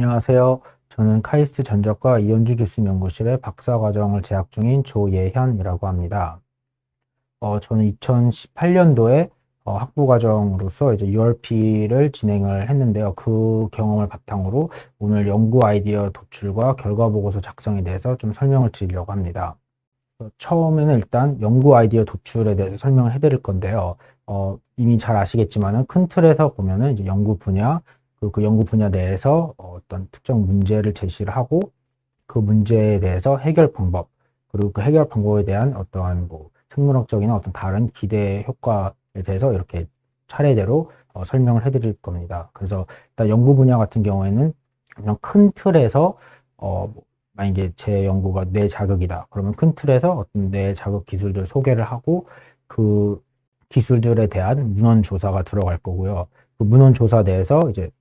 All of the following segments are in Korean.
안녕하세요. 저는 카이스트 전적과 이현주 교수님 연구실의 박사과정을 재학 중인 조예현이라고 합니다. 저는 2018년도에 학부과정으로서 이제 URP를 진행을 했는데요. 그 경험을 바탕으로 오늘 연구 아이디어 도출과 결과 보고서 작성에 대해서 좀 설명을 드리려고 합니다. 처음에는 일단 연구 아이디어 도출에 대해서 설명을 해드릴 건데요. 이미 잘 아시겠지만은 큰 틀에서 보면은 이제 연구 분야, 그 연구 분야 내에서 어떤 특정 문제를 제시를 하고 그 문제에 대해서 해결 방법, 그리고 그 해결 방법에 대한 어떠한 뭐 생물학적인 어떤 다른 기대 효과에 대해서 이렇게 차례대로 설명을 해드릴 겁니다. 그래서 일단 연구 분야 같은 경우에는 그냥 큰 틀에서 만약에 제 연구가 뇌 자극이다. 그러면 큰 틀에서 어떤 뇌 자극 기술들 소개를 하고 그 기술들에 대한 문헌 조사가 들어갈 거고요. 그 문헌 조사 내에서 이제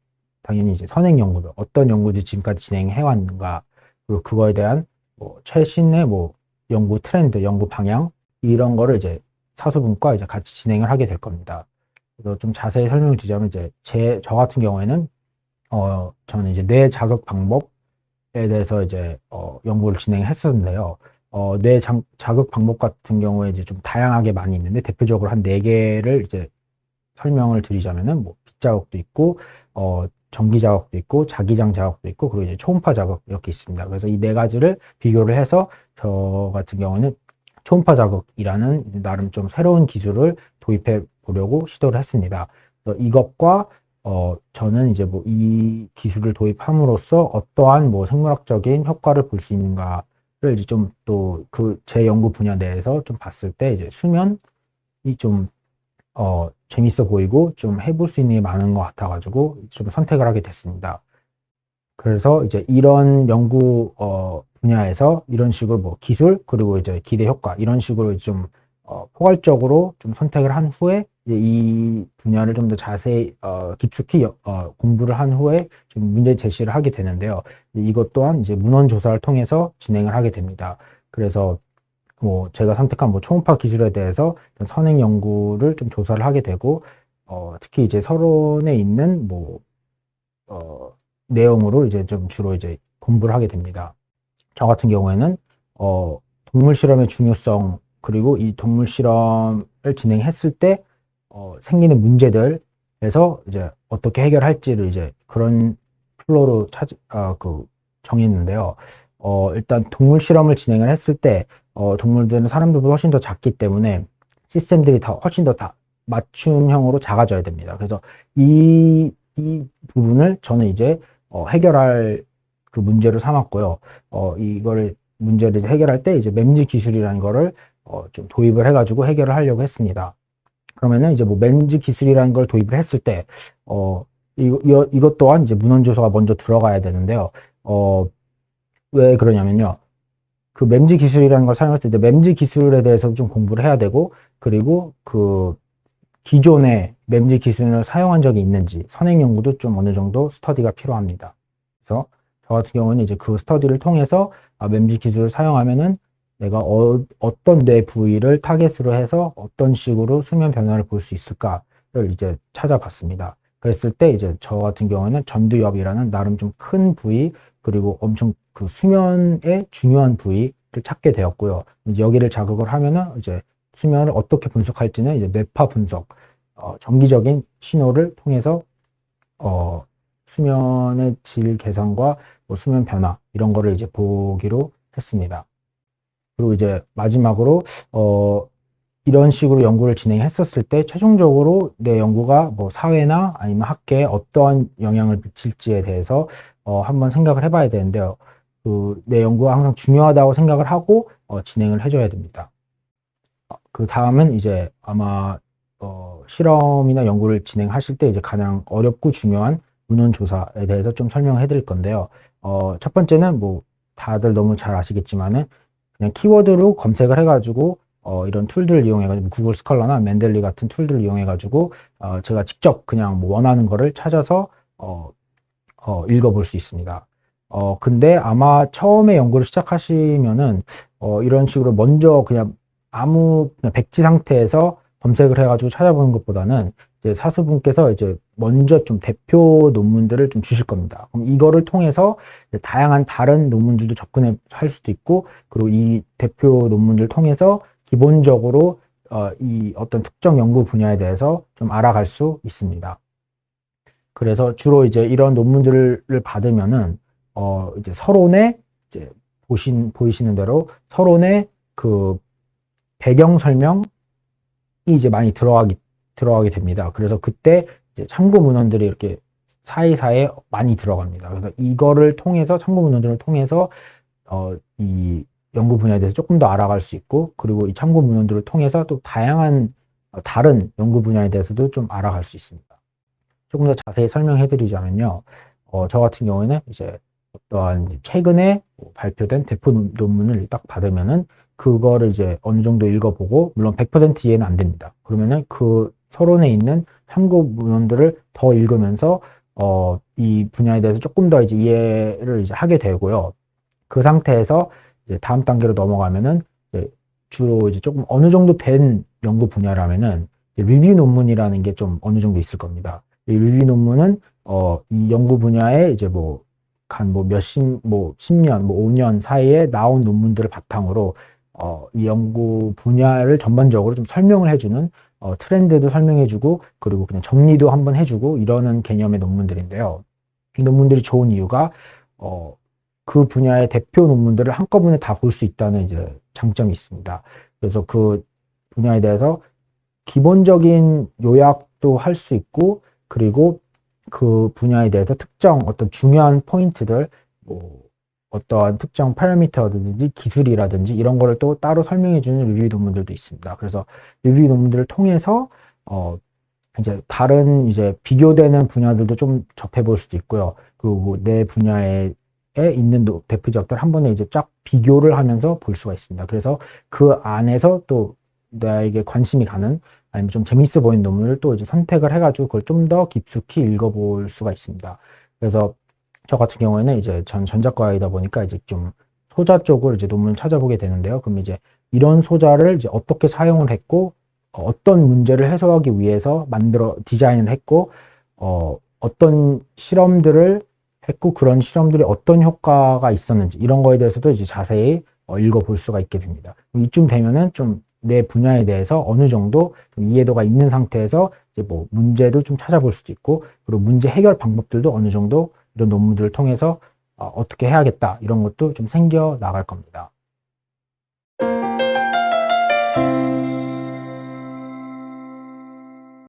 당연히 이제 선행 연구들, 어떤 연구들이 지금까지 진행해 왔는가, 그리고 그거에 대한 뭐 최신의 뭐 연구 트렌드, 연구 방향 이런 거를 이제 사수분과 이제 같이 진행을 하게 될 겁니다. 그래서 좀 자세히 설명을 드리자면 이제 저 같은 경우에는 저는 이제 뇌 자극 방법에 대해서 이제 연구를 진행했었는데요. 뇌 자극 방법 같은 경우에 이제 좀 다양하게 많이 있는데 대표적으로 한 4개를 이제 설명을 드리자면은 뭐 빛 자극도 있고 전기 자극도 있고 자기장 자극도 있고 그리고 이제 초음파 자극 이렇게 있습니다. 그래서 이 4가지를 비교를 해서 저 같은 경우는 초음파 자극이라는 나름 좀 새로운 기술을 도입해 보려고 시도를 했습니다. 그래서 이것과 저는 이제 뭐 이 기술을 도입함으로써 어떠한 뭐 생물학적인 효과를 볼 수 있는가를 이제 좀 또 그 제 연구 분야 내에서 좀 봤을 때 이제 수면이 좀 재밌어 보이고 좀 해볼 수 있는 게 많은 것 같아가지고 좀 선택을 하게 됐습니다. 그래서 이제 이런 연구 분야에서 이런 식으로 뭐 기술 그리고 이제 기대 효과 이런 식으로 좀 포괄적으로 좀 선택을 한 후에 이제 이 분야를 좀 더 자세히 깊숙이 공부를 한 후에 좀 문제 제시를 하게 되는데요. 이것 또한 이제 문헌 조사를 통해서 진행을 하게 됩니다. 그래서 뭐 제가 선택한 뭐 초음파 기술에 대해서 선행 연구를 좀 조사를 하게 되고 특히 이제 서론에 있는 뭐 내용으로 이제 좀 주로 이제 공부를 하게 됩니다. 저 같은 경우에는 동물 실험의 중요성 그리고 이 동물 실험을 진행했을 때 생기는 문제들에서 이제 어떻게 해결할지를 이제 그런 플로로 정했는데요. 일단 동물 실험을 진행을 했을 때 동물들은 사람들보다 훨씬 더 작기 때문에 시스템들이 다 훨씬 더 다 맞춤형으로 작아져야 됩니다. 그래서 이 부분을 저는 이제 해결할 그 문제로 삼았고요. 이거를 문제를 이제 해결할 때 이제 램지 기술이라는 거를 좀 도입을 해가지고 해결을 하려고 했습니다. 그러면은 이제 뭐 램지 기술이라는 걸 도입을 했을 때 이것 또한 이제 문헌 조사가 먼저 들어가야 되는데요. 왜 그러냐면요. 그 램지 기술이라는 걸 사용했을 때 램지 기술에 대해서 좀 공부를 해야 되고 그리고 그 기존에 램지 기술을 사용한 적이 있는지 선행 연구도 좀 어느 정도 스터디가 필요합니다. 그래서 저 같은 경우는 이제 그 스터디를 통해서 램지 기술을 사용하면은 내가 어떤 뇌 부위를 타겟으로 해서 어떤 식으로 수면 변화를 볼 수 있을까를 이제 찾아봤습니다. 그랬을 때 이제 저 같은 경우는 전두엽이라는 나름 좀 큰 부위 그리고 엄청 그 수면의 중요한 부위를 찾게 되었고요. 여기를 자극을 하면은 이제 수면을 어떻게 분석할지는 이제 뇌파 분석, 정기적인 신호를 통해서 수면의 질 개선과 뭐 수면 변화 이런 거를 이제 보기로 했습니다. 그리고 이제 마지막으로 이런 식으로 연구를 진행했었을 때 최종적으로 내 연구가 뭐 사회나 아니면 학계에 어떠한 영향을 미칠지에 대해서 한번 생각을 해봐야 되는데요. 내 연구가 항상 중요하다고 생각을 하고 진행을 해줘야 됩니다. 그 다음은 이제 아마 실험이나 연구를 진행하실 때 이제 가장 어렵고 중요한 문헌 조사에 대해서 좀 설명을 해드릴 건데요. 첫 번째는 뭐 다들 너무 잘 아시겠지만은 그냥 키워드로 검색을 해가지고 이런 툴들을 이용해가지고 구글 스칼라나 맨델리 같은 툴들을 이용해가지고 제가 직접 그냥 뭐 원하는 거를 찾아서 읽어볼 수 있습니다. 근데 아마 처음에 연구를 시작하시면은 이런 식으로 먼저 그냥 백지 상태에서 검색을 해가지고 찾아보는 것보다는 이제 사수분께서 이제 먼저 좀 대표 논문들을 좀 주실 겁니다. 그럼 이거를 통해서 다양한 다른 논문들도 접근해 할 수도 있고, 그리고 이 대표 논문들을 통해서 기본적으로 이 어떤 특정 연구 분야에 대해서 좀 알아갈 수 있습니다. 그래서 주로 이제 이런 논문들을 받으면은 이제 서론에 이제 보이시는 대로 서론에 그 배경 설명이 이제 많이 들어가게 됩니다. 그래서 그때 이제 참고 문헌들이 이렇게 사이사이에 많이 들어갑니다. 그래서 이거를 통해서 참고 문헌들을 통해서 이 연구 분야에 대해서 조금 더 알아갈 수 있고, 그리고 이 참고 문헌들을 통해서 또 다양한 다른 연구 분야에 대해서도 좀 알아갈 수 있습니다. 조금 더 자세히 설명해 드리자면요. 저 같은 경우에는 이제 어떠한 최근에 발표된 대표 논문을 딱 받으면은 그거를 이제 어느 정도 읽어보고, 물론 100% 이해는 안 됩니다. 그러면은 그 서론에 있는 참고 문헌들을 더 읽으면서 이 분야에 대해서 조금 더 이제 이해를 이제 하게 되고요. 그 상태에서 이제 다음 단계로 넘어가면은 이제 주로 이제 조금 어느 정도 된 연구 분야라면은 리뷰 논문이라는 게 좀 어느 정도 있을 겁니다. 이 리뷰 논문은 이 연구 분야에 이제 뭐 10년, 뭐 5년 사이에 나온 논문들을 바탕으로 이 연구 분야를 전반적으로 좀 설명을 해주는 트렌드도 설명해주고, 그리고 그냥 정리도 한번 해주고 이러는 개념의 논문들인데요. 이 논문들이 좋은 이유가 그 분야의 대표 논문들을 한꺼번에 다 볼 수 있다는 이제 장점이 있습니다. 그래서 그 분야에 대해서 기본적인 요약도 할 수 있고, 그리고 그 분야에 대해서 특정 어떤 중요한 포인트들, 뭐 어떠한 특정 파라미터라든지 기술이라든지 이런 거를 또 따로 설명해 주는 리뷰 논문들도 있습니다. 그래서 리뷰 논문들을 통해서 이제 다른 이제 비교되는 분야들도 좀 접해 볼 수도 있고요. 그리고 내 분야에 있는 대표작들 한 번에 이제 쫙 비교를 하면서 볼 수가 있습니다. 그래서 그 안에서 또 나에게 관심이 가는, 아니면 좀 재밌어 보이는 논문을 또 이제 선택을 해가지고 그걸 좀 더 깊숙이 읽어볼 수가 있습니다. 그래서 저 같은 경우에는 이제 전 전작과이다 보니까 이제 좀 소자 쪽을 이제 논문을 찾아보게 되는데요. 그럼 이제 이런 소자를 이제 어떻게 사용을 했고, 어떤 문제를 해소하기 위해서 디자인을 했고, 어떤 실험들을 했고, 그런 실험들이 어떤 효과가 있었는지 이런 거에 대해서도 이제 자세히 읽어볼 수가 있게 됩니다. 이쯤 되면은 좀 내 분야에 대해서 어느 정도 좀 이해도가 있는 상태에서 이제 뭐 문제도 좀 찾아볼 수도 있고, 그리고 문제 해결 방법들도 어느 정도 이런 논문들을 통해서 어떻게 해야겠다 이런 것도 좀 생겨 나갈 겁니다.